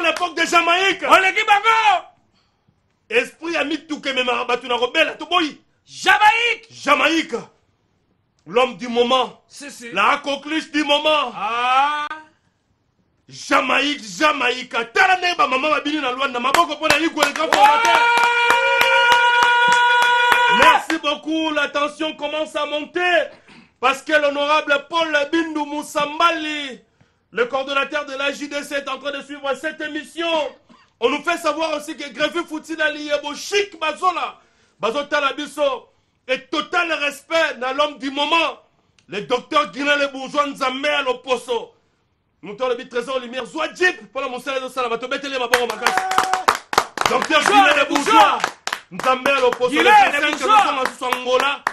l'époque de Jamaïque. Oleki bango. Esprit a mis tout que mes marabatu na rebelle, tout boy. Jamaïque. Jamaïque. L'homme du moment. Si. La coqueluche du moment. Ah. Jamaïque. Tala neba maman babini na Luanda. Maboko pona ligo le grand. Merci beaucoup. La tension commence à monter. Parce que l'honorable Paul Bindou Moussambali, le coordonnateur de la JDC, est en train de suivre cette émission. On nous fait savoir aussi que Greffy Foutina Liebo Chic Bazola, Bazotala Bisso, et total respect dans l'homme du moment, le docteur Guinan Le Bourgeois Nzamé à l'Oposo. Nous avons le trésor lumière, Zoua Jeep, pour la Moussala de Salama, Tobetele Maboro Makas. Docteur Guinan Le Bourgeois Nzamé à l'Oposo, le président de Angola.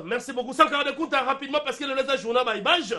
Merci beaucoup. Sankara de Kouta rapidement parce que le laisse journée à image.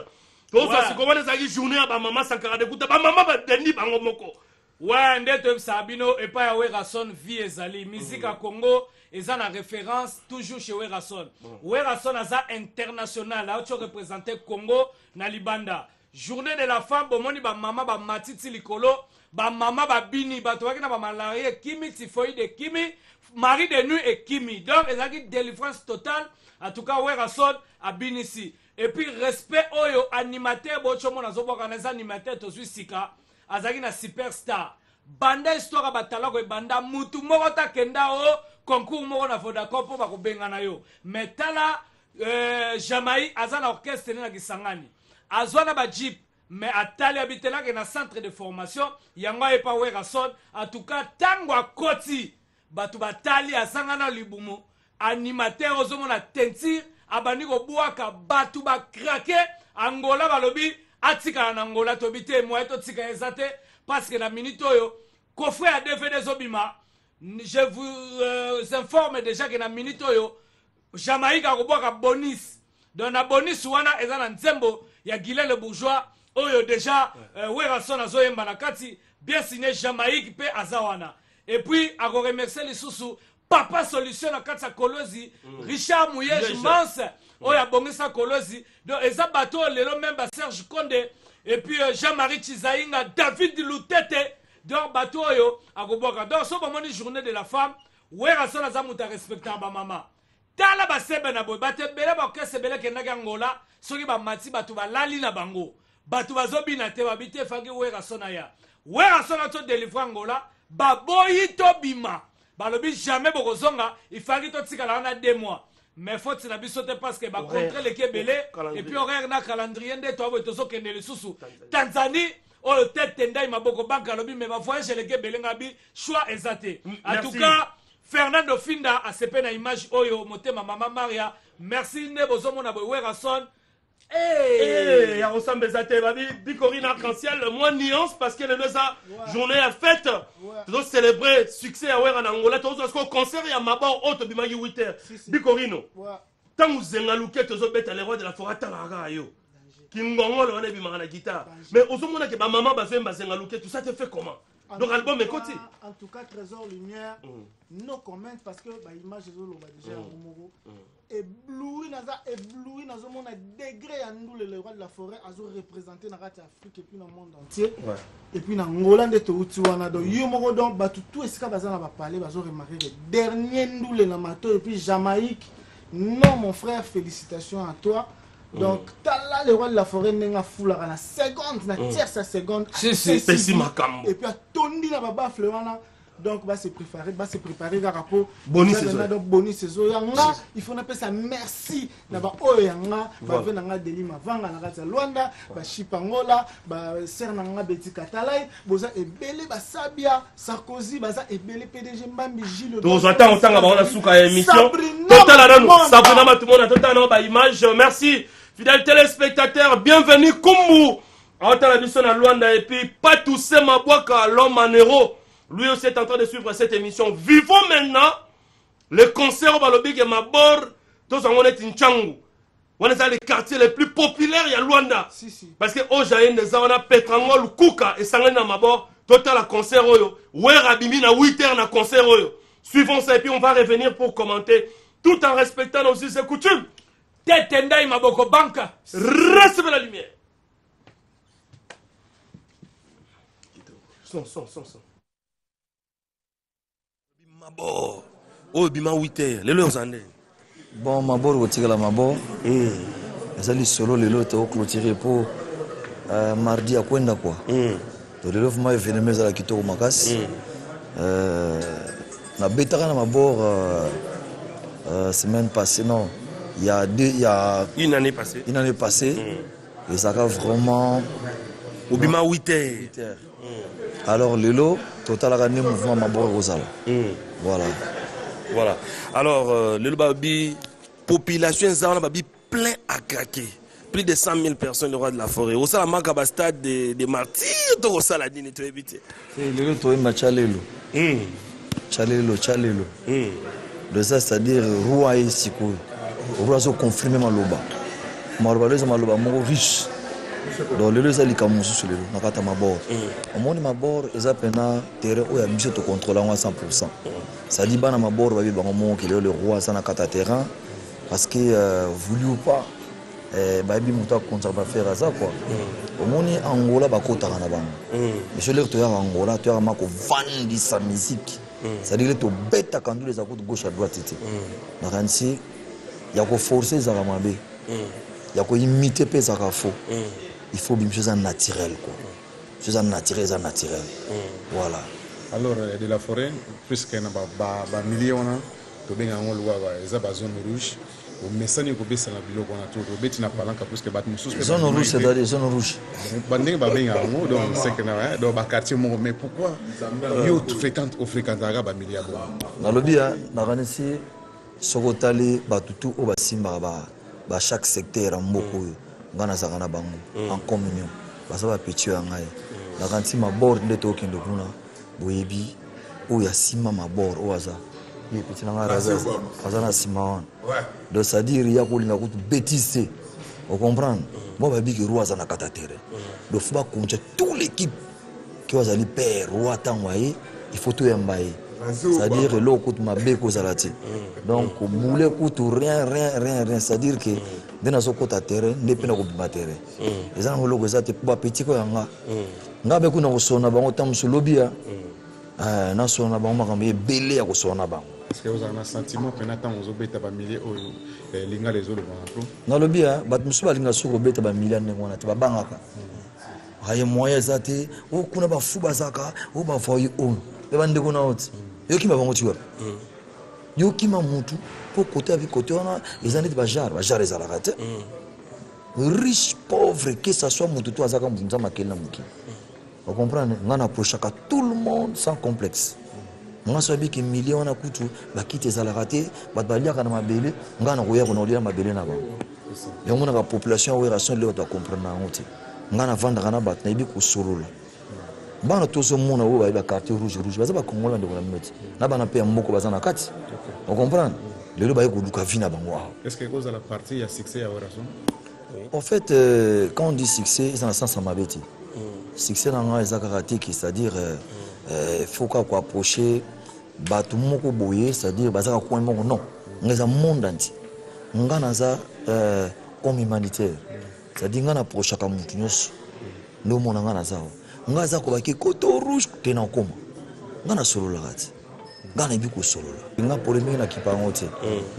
Tout ça, c'est comment les amis journée à maman Sankara de Kouta. Maman va tenir par moko. Ouais, ndete Sabino et pas Werason vie ezali. Musique à Congo, ils ont la référence toujours chez Werason. Werason a international, là où tu représentais Congo, na Libanda. Journée de la femme, bon moni ba maman ba matiti likolo, ba maman ba bini, ba toi qui na ba malaria, kimi tifoïde de kimi. Marie de nuit et Kimi. Donc, il y a une délivrance totale. En tout cas, Werason a bien ici. Et puis, respect aux animateurs. Bon, on a des animateurs, tous les Sika. Azagi na superstar. Banda histoire batala ko banda mutu moko ta kenda o concours moko na Vodacom po ba ko bengana yo. Mais tala Jamaïque azana orchestre na Kisangani. Azwana ba jeep. Mais atali habitela ke na centre de formation. Yanga e pa Werason. En tout cas, tango a koti. Batu batali asangana libumu animateur ozomona tentir abandi ko buaka batu ba craquer Angola balobi atika na Angola tobite moi to tika ezate parce que la minute oyo coffre à DVD zobima je vous informe déjà que na minute oyo Jamaïque a koboka bonus donc na bonus wana eza na nzembo ya Guilain Le Bourgeois oyo déjà Werason azoyemba na kati bien signé Jamaïque pe azawana. Et puis, à remercier les sous Papa Solution à Katsa Kolosi, Richard Mouyej Mance, Oya Bongisa Kolosi, donc Eza Bato, Lelo même Serge Condé, et puis Jean-Marie Chizaïnga, David Loutete, donc Bato Oyo, à Goboka. Donc, ce moment de journée de la femme, Werason Azamuta respectable maman. Tala Basebe Nabo, Batebele Baké Sebele Kenaga Angola, Soki Bamati Batu Lali na Bango, Batu Bazobi na te Babite Fagi Werason Aya. Werason a tout délivré Angola. Baboyi tobima balobi jamais bokozonga il fallait to tikala na 2 mois mais faut que la bisote parce que ba contre les kebele et puis horaire na calendrier nde to abo tozo kende le susu Tanzanie o tête tendai maboko banka lobi mais ba voyage les kebele ngabi choix exacté en tout cas Fernando Finda a sepé na image oyo motema mama Maria merci ne bozomona bo Werason. Il y a ressemble Zate, Bicori arc-en-ciel, moins nuance parce que le journée à fête, tu dois célébrer succès à en Angola, tu dois au concert et à Mabor, autre bimagi 8h. Bicorino, tant vous avez louqué, tu dois mettre les rois de la forêt à yo. Qui m'ont on est bimara la guitare. Mais au moment que ma maman va faire ma louqué, tout ça te fait comment? Donc l'album est côté. En tout cas, Trésor Lumière, no comment parce que l'image est déjà ébloui dans un monde degré à nous le roi de la forêt a représenté dans l'Afrique et puis dans le monde entier. Et puis dans Angola de Toutiwana donc yomoro donc tout est ce que bazana va parler bazo remarquer le dernier nous le namato et puis Jamaïque. Non mon frère, félicitations à toi. Donc, t'as le roi de la forêt n'a foulé à la seconde, na tierce seconde. C'est Makambo. Et puis à tondi la baba fleuana. Donc, va se préparer à rapport. Boni saison. Donc, boni saison. Yanga, il faut appeler ça merci. D'abord, oh yanga, va venir nanga delima vanga nanga Luanda, va chipangola, va sernanga beti katalai, boza ebele ba Sabia, Sarkozy, baza ebele PDG Mbambi Gilles. Donc, j'attends autant à la souka émission. Total à nous. Sabrina tout le monde, total à nos image. Merci. Fidèles téléspectateurs, bienvenue Kumbu. En la mission à Luanda et puis pas tous ces mabouaka, l'homme en héros. Lui aussi est en train de suivre cette émission. Vivons maintenant le concert au Balobig et Mabor. Tous on est in Tchangou. On est dans les quartiers les plus populaires il y a Luanda. Parce que aujourd'hui on a Petrangol, Kuka et Sangena Mabor. Total à concert oyo. Ouera Bimi na 8h na concert oyo. Suivons ça et puis on va revenir pour commenter tout en respectant aussi ses coutumes. Tetendai Maboko Banka. Recevez la lumière. Son. Mabor. Oh, bima 8h. Les leurs années. Bon, Mabor, au tigre la Mabor. Les alliés solo, les lots, au clôturé pour mardi à Kwenda quoi. Donc, les lots, moi, événement à la Kito au Makas. La bétara na Mabor, semaine passée, non. Il y a une année passée. Et ça a vraiment. Au bima 8h. Alors, le lot, total a gagné mouvement Mabor Rosal. Voilà. Alors, le Babi, population Zana Babi plein à craquer. Plus de 100 000 personnes, le roi de la forêt. Au sein de la stade des martyrs, au sein de la dîne, tu es évité. Le lot, tu es Chalelo. Chalelo. De ça, c'est-à-dire, roi et Siko. Roi, ils ont confirmé Maloba. Maloba, mon riche. Donc, le lot, ils ont dit sur le lot. Nakata Mabor. Au moment de Mabor, ils ont pris un terrain où il y a mis au contrôle à 100%. Ça dit que Mabor va vivre le roi sans nakata terrain. Parce que, voulu ou pas, Baby Mouta va faire ça quoi. Au moment où Angola va côté à Nabang. Monsieur le retour à Angola, tu as marqué vendre sa musique. C'est-à-dire que tu bête à quand les accords de gauche à droite. Dans il y a qu'à forcer les Aramabé. Il y a qu'à imiter les Arafo. Il faut bien chose naturel quoi. Chose naturel. Voilà. Alors de la forêt, puisqu'il y a un million, tu as une zone rouge. Mais ça n'est pas ça la bilo qu'on a tout. Tu n'as pas l'enca plus que battre sous. Zone rouge, c'est-à-dire zone rouge. Bandé va bien à un donc c'est que dans le quartier mais pourquoi yo fréquente arabe milliard. Dans le bien, dans Ranesi, Sokotali batutu au basimba ba chaque secteur en moko ngana zakana bango en communion. Basa ba pichu ngai. Dans Ranesi ma bord de to kendo kuna boyebi o ya sima ma bord o aza. Et puis on a raison. Donc ça dit il y a une bêtise. Vous comprenez? Moi je dis que roi zana katatere. Donc faut pas compter toute l'équipe qui va aller père roi tangwaye, il faut tout embayer. C'est-à-dire que l'eau coûte ma béco zalati. Donc au boulet coûte rien. C'est-à-dire que dans ce côté terrain, n'est pas au terrain. Les gens ont ça te pas petit ko yanga. Ngabe kuna kusona bango tam sur lobby ya. Na sona bango makambe belé ya kusona bango. Est-ce que vous avez un sentiment que Nathan vous obéit à milliers ou linga les autres vont dans le bien, bat musuba linga soko obéit à milliers ne ngona ba bangaka. Haye moyen zate, o kuna ba fuba zaka, o ba foyi on. Be bande kuna oti. Yo ki ba bango tiwa. Yo ki ma mutu pour côté avec côté on a les années de bajar les alakate. Riche pauvre que ça soit mutu to azaka mpunza makela muki. Vous comprenez? On approche à tout le monde sans complexe. Moi je dis que millions na kutu ba kite za la raté ba balia kana mabele ngana ko ya ko nolia mabele na ba yo mona ka population wa ration le to comprendre na ngoti ngana vanda kana ba na ibi ko solola bana to so mona wo ba quartier rouge baza ba kongola ndeko na meti na bana pe mboko baza na kati on comprend le lo ba ko luka vina bango. Est-ce que cause à la partie il y a succès à ration? En fait quand on dit succès c'est dans le sens à mabeti succès dans les akaratique c'est-à-dire il faut qu'on approcher batu moko boye c'est-à-dire bazaka coin moko non ngeza monde entier ngana za comme humanitaire c'est-à-dire ngana approcher ka mutu nyos ndo mona ngana za ngaza ko baki koto rouge tena koma ngana solo la gati ngana biko solo la nga polémique na kipangote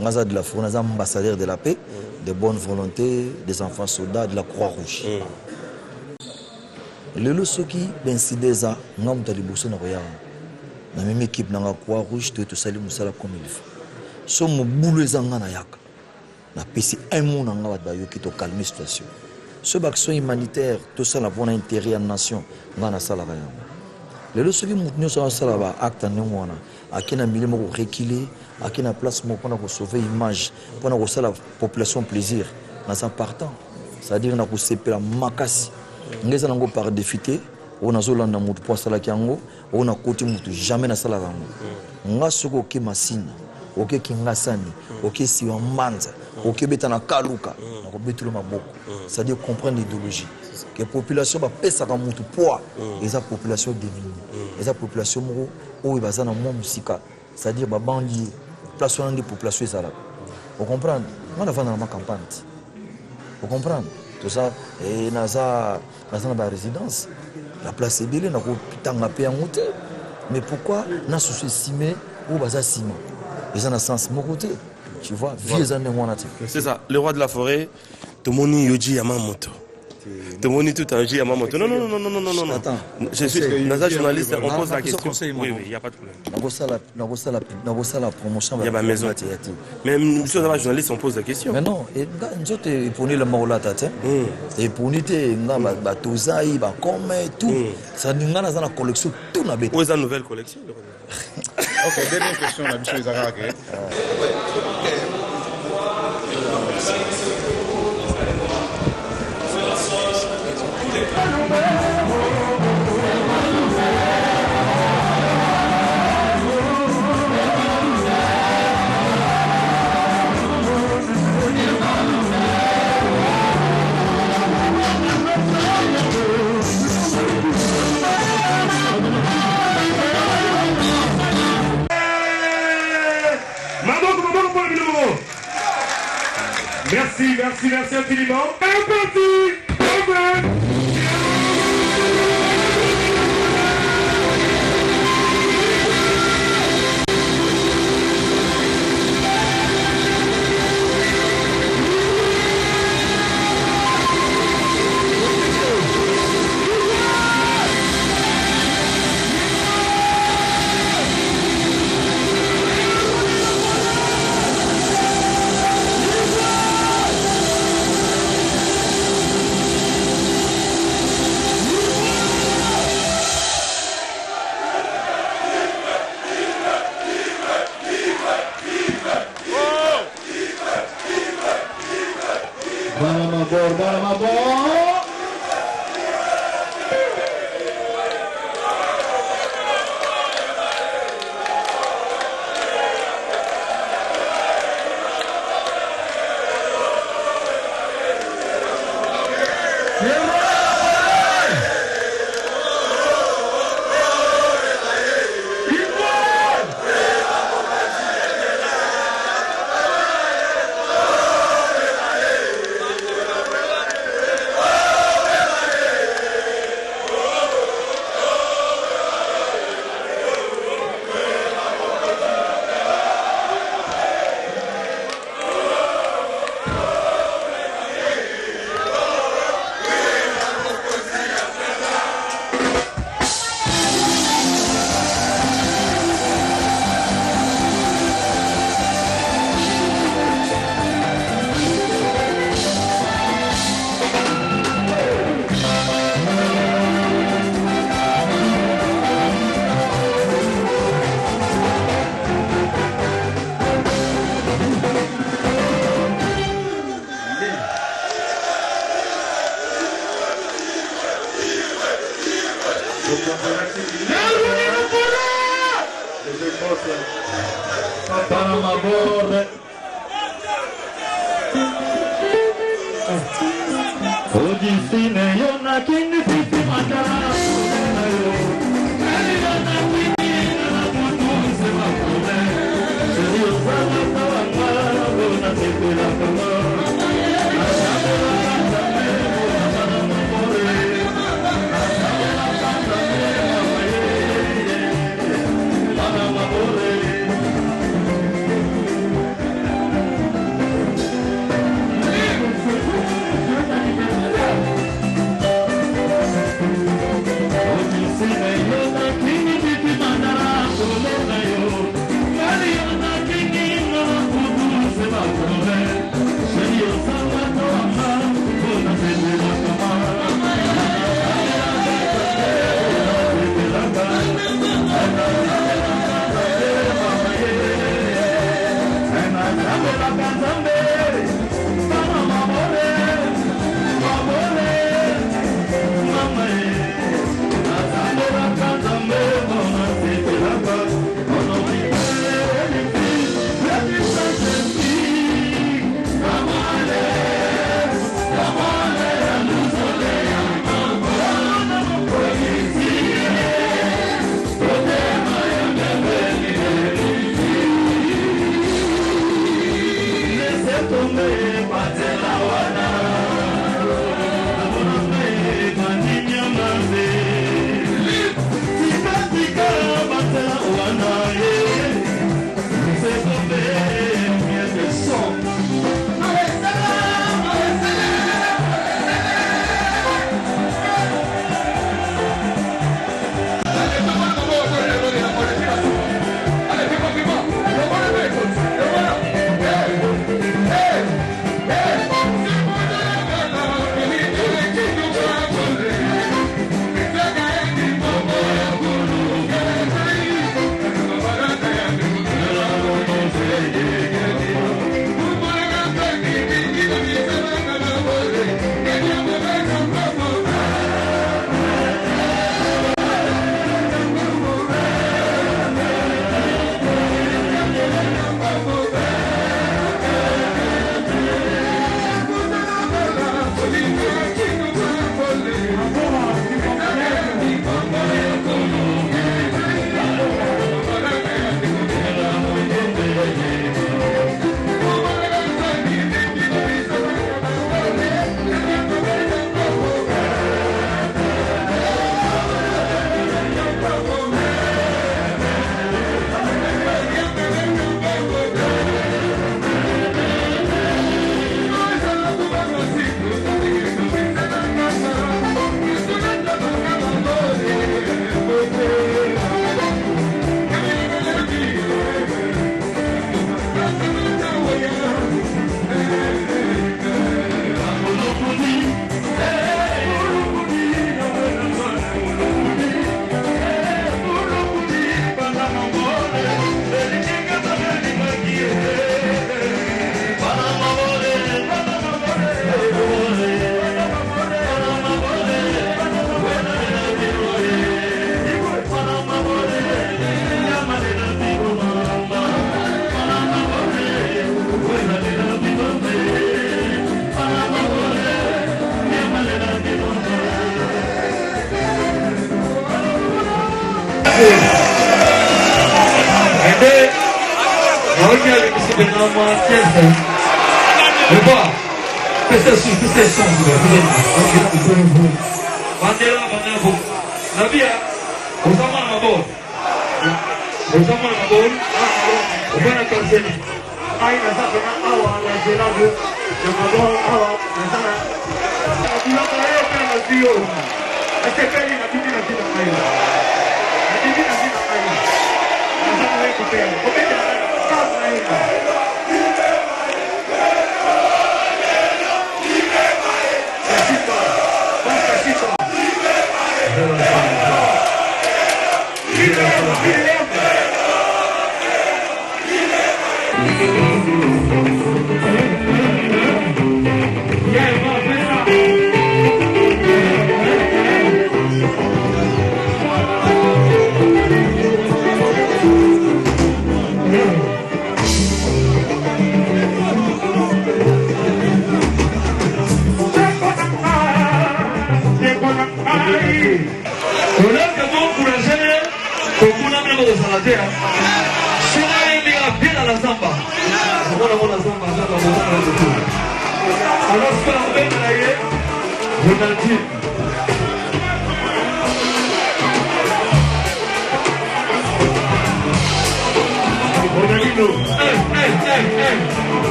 ngaza de la forêt za ambassadeur de la paix de bonne volonté des enfants soldats de la Croix-Rouge. Le losoki ben sideza ngam tali bosso na koya na même équipe na Croix-Rouge to sali musala comme il faut so mo boulou ezanga na yaka na pesi un mot na ngaba ba yoki to calmer situation ce action humanitaire to sala pour intérêt à nation ngana sala ba yanga le losoki mutnyo so sala ba acte na ngwana akina milimo ko reculer akina place mo pour sauver image pour na sala population plaisir na sa partant c'est-à-dire na ko sepela makasi ngeza nango par défité on a zolanda mutu po sala kiango on a côté mutu jamais na sala rango nga soko ke masina oke kingasani oke siwa manza oke betana kaluka na ko betulo maboko c'est-à-dire comprendre l'idéologie que population ba pesa ka mutu poa eza population démunie eza population moko o bazana mo musika c'est-à-dire ba banlieue place on des populations ezala vous comprenez on a vendre ma campagne vous comprenez tout ça et naza na ba résidence la place est belle, mais pourquoi n'a sous-estimé ou baza ciment? Ils ont un sens mon côté, tu vois, c'est ça, le roi de la forêt, tout le monde yoji Yamamoto. Tout le monde tout un Yamamoto. Non. Attends, je suis un journaliste, on pose la question. Oui, il n'y a pas de problème. La promotion. Il y a ma maison. Mais nous sommes journalistes, on pose la question. Mais non, et nous autres, pour le Maola Tata, et pour nous, Tozaï, comme tout, ça nous a dans la collection tout n'a pas. Où est la nouvelle collection? Ok, dernière question, la mission Isaac. Merci infiniment. C'est parti.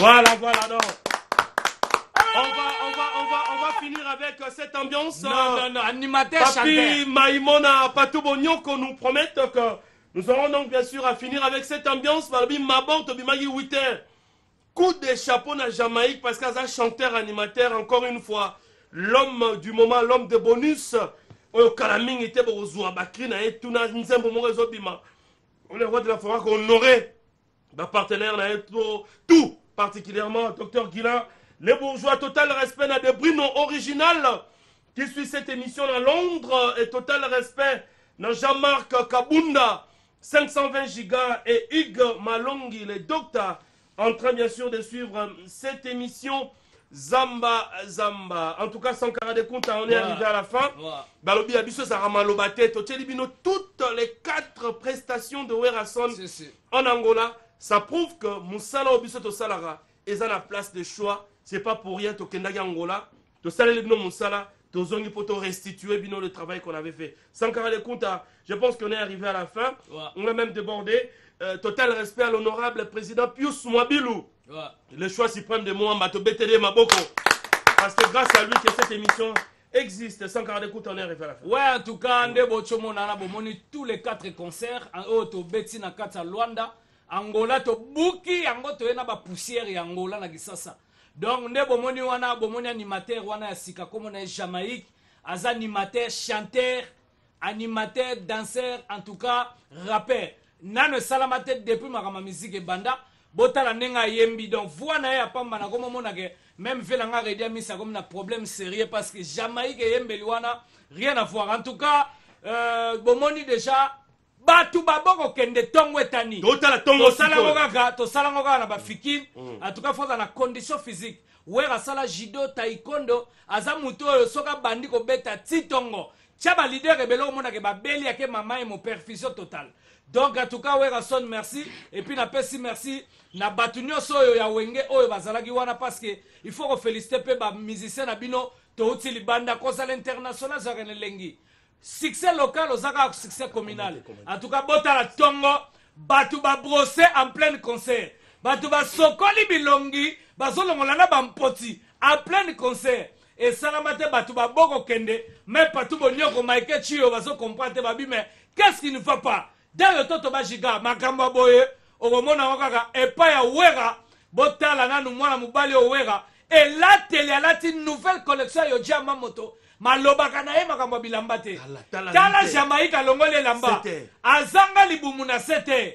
Voilà, voilà, non. On va finir avec cette ambiance. Non, animateur, Papi chanteur. Maïmona Patou Bonyoko nous promettent que nous aurons donc bien sûr à finir avec cette ambiance. Balabi Mabon Tobimagi 8h. Coup de chapeau na Jamaïque parce qu'un chanteur animateur, encore une fois, l'homme du moment, l'homme de bonus. Oyo Kalaming était pour Zoua Bakri na et tout na nzembo mo réseau bima. Le roi de la forêt qu'on aurait ma partenaire na tout particulièrement Dr Guilain, les bourgeois, total respect na de Bruno original qui suit cette émission à Londres et total respect na Jean-Marc Kabunda 520 gigas et Hugues Malongi les docteurs en train bien sûr de suivre cette émission Zamba. En tout cas, Sankara de Kunta, on est arrivé à la fin. Balobi Abisso Saramalobaté, Totelibino, toutes les 4 prestations de Werason en Angola, ça prouve que Moussala Obisso Tosalara est à la place de choix. C'est pas pour rien, Tokendagi Angola, Tosala Libno Moussala, Tozongi Poto restituer Bino le travail qu'on avait fait. Sankara de Kunta, je pense qu'on est arrivé à la fin. On a même débordé. Total respect à l'honorable président Pius Mwabilou. Le choix suprême de moi, Matobetele Maboko. Parce que grâce à lui que cette émission existe. Sans carré d'écoute, on est arrivé à la fin. Ouais, en tout cas, on a tous les 4 concerts. En haut, to Betty na Kata Luanda. Angola, to Buki, Angola, to Yena ba poussière et Angola na Gisasa. Donc, on a bomoni animateur, on a Sika, comme on est Jamaïque, as animateur, chanteur, animateur, danseur, en tout cas, rappeur. Nano salamate depuis ma musique et banda. Botala nenga yembi donc voina ya pamba na comme mona que même fait la redia mis ça comme un problème sérieux parce que Jamaïque et Yembeliwana rien à voir en tout cas bomoni déjà batu baboko kende tongo etani to sala ngoka na bafiki en tout cas faut dans la condition physique wera sala judo taekwondo aza muto soka bandi ko beta titongo chaba leader rebelo mona ke babeli yake mama et mon perfusion totale. Donc en tout cas Werason merci et puis na pesi merci na batunyo soyo ya wenge oyo bazalaki wana parce que il faut féliciter pe ba musicien na bino to uti libanda kosa l'international za lengi succès local ozaka succès communal en tout cas botala tongo batu ba brosser en plein concert batu ba sokoli bilongi bazolongola na bampoti en plein concert et salamate batu ba boko kende mais patu bonyoko maike chio bazo comprendre babi mais qu'est-ce qui ne va pas dans le toto bajiga makamba boye omona wakaka epa ya wera botala nanu mwana mubali o wera et la télé alati nouvelle collection yo jama moto malobaka na ye makambo bilamba te tala Jamaïque longole lamba azanga libumu na 7h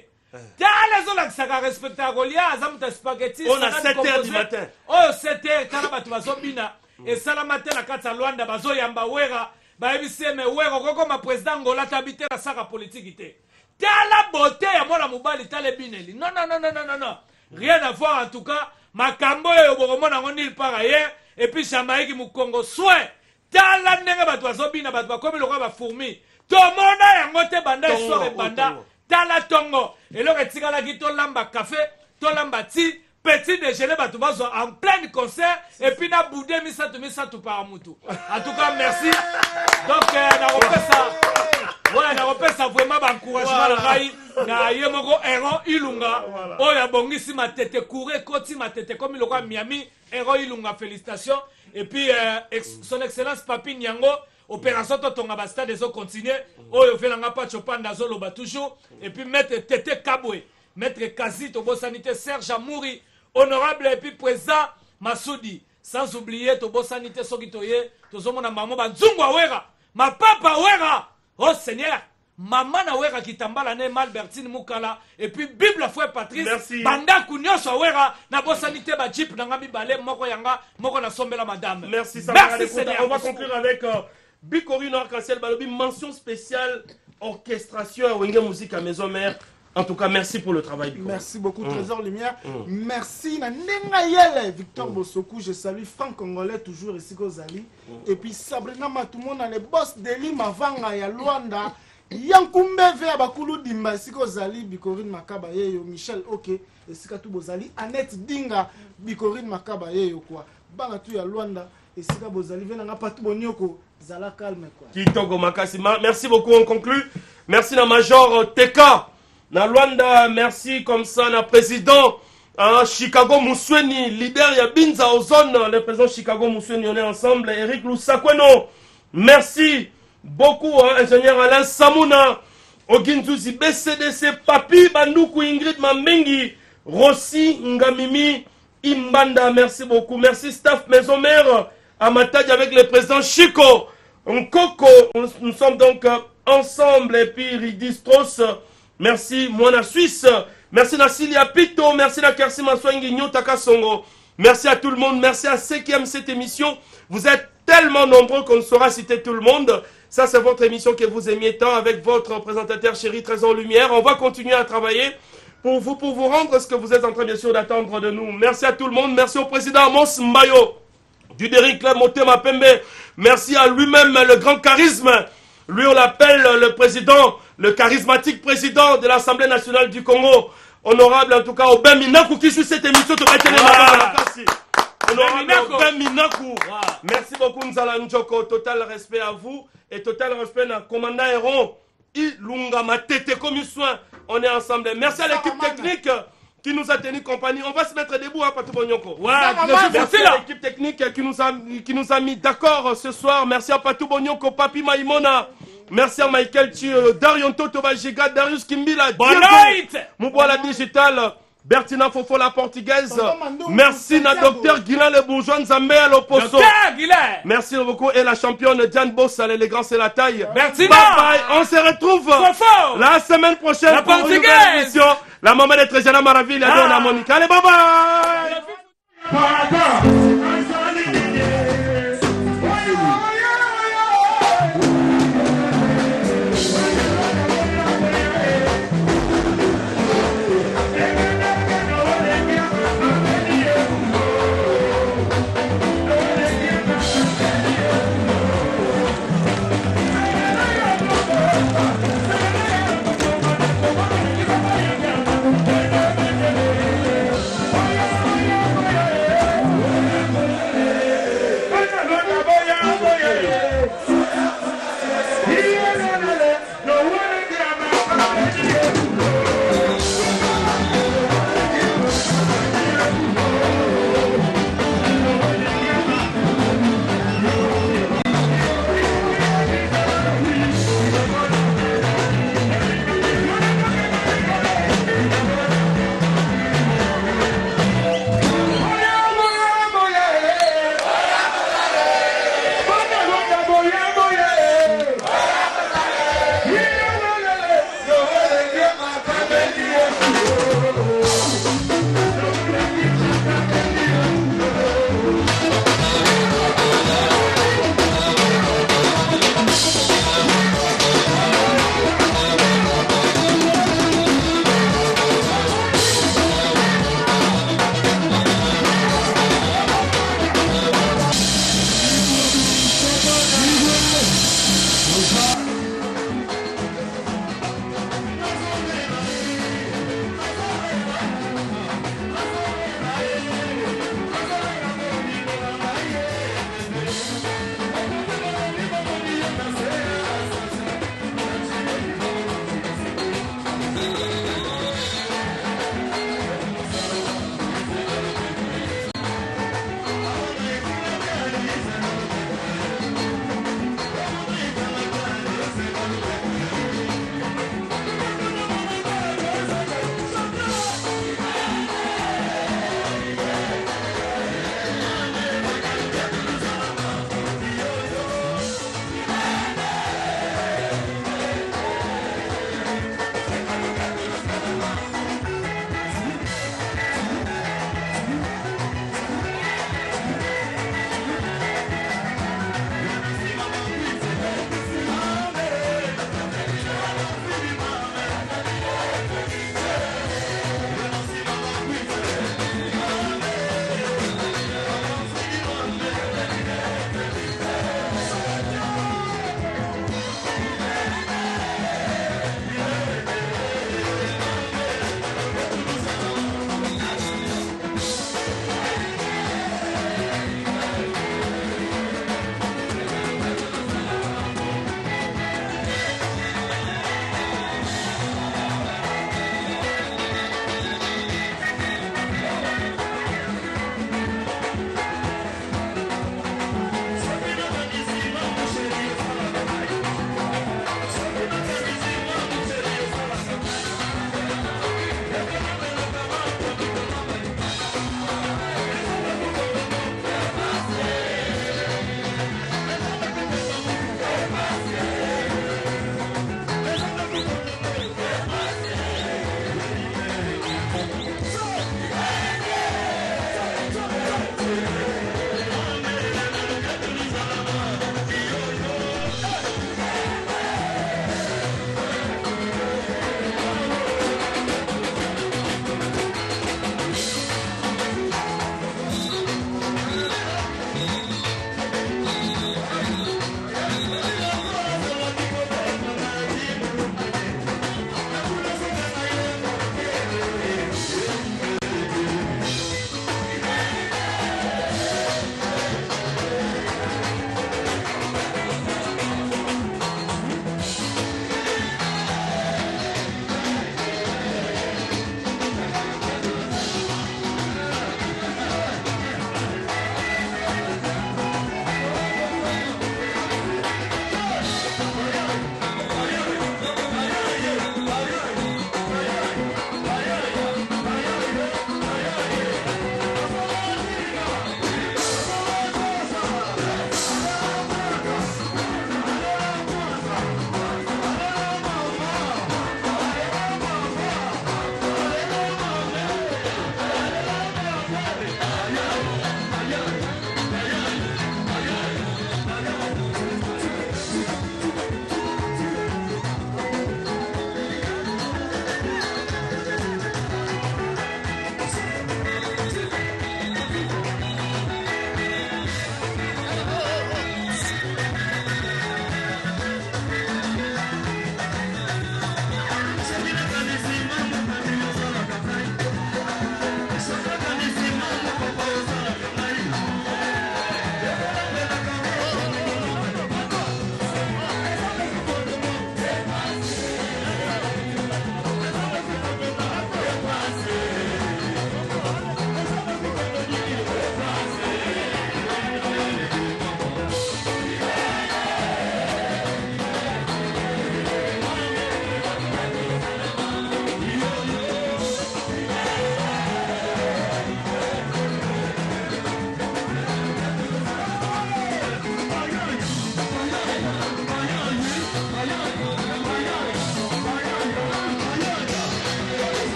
tala zolakisaka respecta kolia azamuta spaghetti on a 7h du matin oh 7h tala batu bazobina et salamate na kata Luanda bazoyamba wera baebise me wera kokoma président ngola tabite na saka politique te. Tala beauté ya mwana mobali tala bineli. Non. Rien à voir en tout cas. Makambo yo bokomona ngo nil par ailleurs et puis Jamaïque mu Congo soin. Tala ndenge bato azobina bato bakomi lokwa ba fourmi. To mona yango te banda sore banda. Tala tongo. Et lo retikala ki to lamba café, to lamba ti, petit déjeuner bato bazo en plein concert et puis na boudé misatu par mutu. En tout cas merci. Donc na repère ça. Ouais, na repère ça vraiment encouragement la rai na yemoko héros Ilunga. Oh ya bongisi ma tete courir koti ma tete comme le roi Miami héros Ilunga félicitations et puis son excellence Papi Nyango opération Totonga Basta des autres continuer. Oh yo fait nga pa chopanda zolo ba toujours et puis maître Tete Kabwe, maître Kazi Tobo sanité Serge Amouri, honorable et puis président Massoudi. Sans oublier Tobo sanité Sokitoye, tozomona maman Banzungwa Wera, ma papa Wera. Oh Seigneur, maman na wera kitambala ne Malbertine Mukala et puis Bible frère Patrice. Merci. Banda kunyoso wera na bosanité ba jeep na ngabi balé moko yanga moko na sombela madame. Merci Seigneur. On va conclure avec Bikori Arc-en-Ciel Balobi mention spéciale orchestration à Wenge Musique à Maison Mère. En tout cas, merci pour le travail. Bikori. Merci beaucoup, Trésor Lumière. Merci, Nenga Victor Bosoku. Je salue Franck Congolais, toujours ici Kozali. Et puis Sabrina Matoumoun, les boss de Lima Vanga, ya Luanda. Yankumbe Vea Bakulu Dimba, ici Kozali, Bikorine Makaba Yeyo, Michel Oke, et Sikatu Bozali, Annette Dinga, Bikorine Makaba Yeyo, quoi. Bangatu ya Luanda, et Sika Bozali, Venanga Patu Bonyoko, Zala calme, quoi. Kitoko Makasi. Merci beaucoup, on conclut. Merci, la Major Teka. Na Luanda, merci comme ça, na président Chicago Mousweni, leader ya Binza Ozone, le président Chicago Mousweni, on est ensemble, Eric Lusakweno, merci beaucoup, ingénieur Alain Samuna, Oginzuzi, BCDC, Papi, Bandoukou, Ingrid Mambengi, Rossi, Ngamimi, Imbanda, merci beaucoup, merci staff Maison Mère, Amatadi avec le président Chico, Nkoko, nous sommes donc ensemble, et puis Ridistros. Merci, Moana Suisse. Merci, Nassilia Pito. Merci, la Kersi Maswangi Nyotaka Songo. Merci à tout le monde. Merci à ceux qui aiment cette émission. Vous êtes tellement nombreux qu'on ne saura citer tout le monde. Ça, c'est votre émission que vous aimiez tant avec votre présentateur chéri Trésor Lumière. On va continuer à travailler pour vous rendre ce que vous êtes en train, bien sûr, d'attendre de nous. Merci à tout le monde. Merci au président Amos Mbayo. du Derrick Club Motema Pembe. Merci à lui-même, le grand charisme. Lui, on l'appelle le président, le charismatique président de l'Assemblée nationale du Congo. Honorable, en tout cas, Aubin Minakou, qui suit cette émission. Honorable Aubin Minakou. Merci beaucoup, Nzala Njoko. Total respect à vous et total respect à commandant Héron. Ilunga Matete, comme soin. On est ensemble. Merci à l'équipe technique qui nous a tenu compagnie. On va se mettre debout, hein, Patou Bonyoko. Merci à l'équipe technique qui nous a mis d'accord ce soir. Merci à Patou Bonyoko, Papi Maïmona. Merci à Michael Darion Toto Vajiga, Darius Kimbila, Mouboula Digital, Bertina Fofo la portugaise. Merci à Docteur Guilain le bourgeois Nzambe à l'opposo. Merci beaucoup et la championne Diane Bossa, l'élégance et la taille. Merci. Bye bye. On se retrouve la semaine prochaine la pour une nouvelle émission. La maman de Trejana Maraville, la donne à Monica. Allez, bye bye.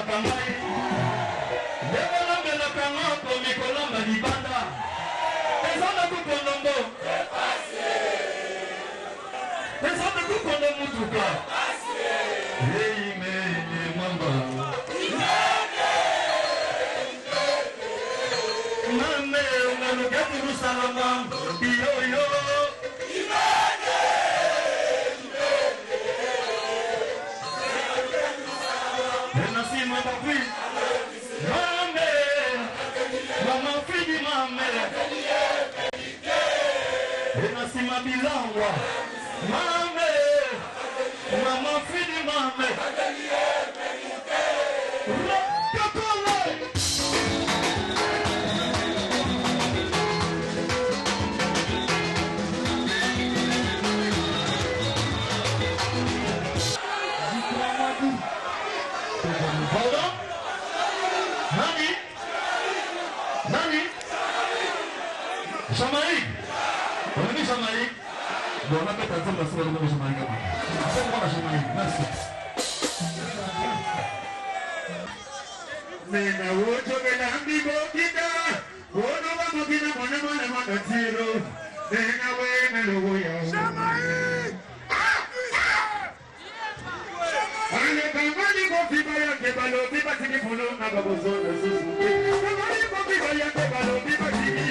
pangai Debona mbela kango komi kolomba libanda Ezana kukonombo Ezana kukono mutuka Hey mene mwamba Mame unalugeti rusalama Biyoyo Sima bilangwa mame mama fini mame pardon nani Jamaïque. On est Jamaïque. Bon, on a peut-être un peu de Jamaïque. C'est moi la Jamaïque. Merci. Nena wojo bela ambibo kita. Wono wa mokina mwana mwana mwana zero. Nena we melogo ya. Jamaïque. Ale kamani ko fiba ya ke balo fiba tiki fulo na babozo na susu. Kamani ko fiba ya ke balo fiba tiki.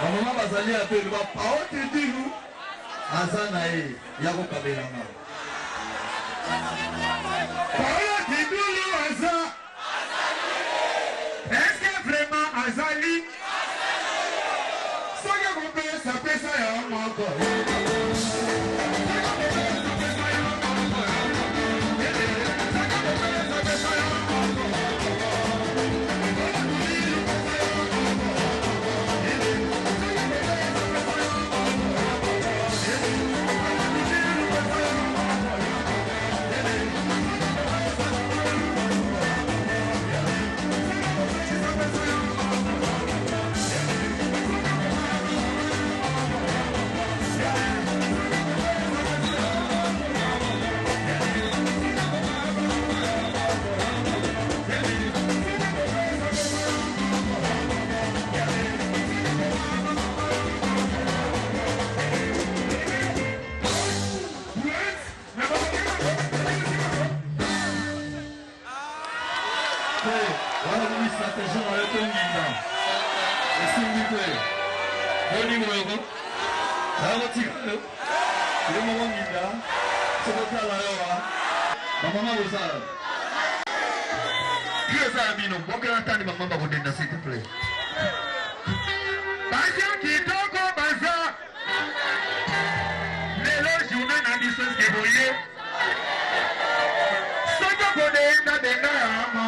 Maman bazali a fait le pas te dire azanae yako kabelanga Paolo Tidulu aza est-ce que vraiment azali soki kopesa pesa ya moko Mama Dieu ça bino, bon que l'entendre maman va vous donner s'il te plaît. Baza kitoko baza. Lelo journée na distance que voyez. Sojo bode na denga mama.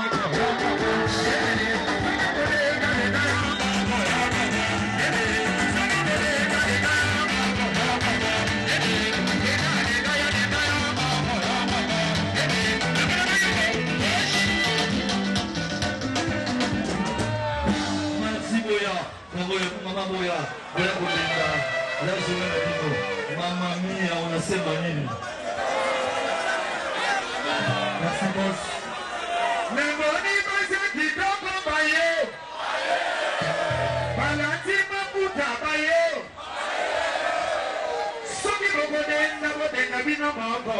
Mama boya, boya kulinda, lazima ndio mama mia unasema nini? Merci boss. Memoni baza kitoko baye. Balati maputa baye. Soki boko denga bino moko.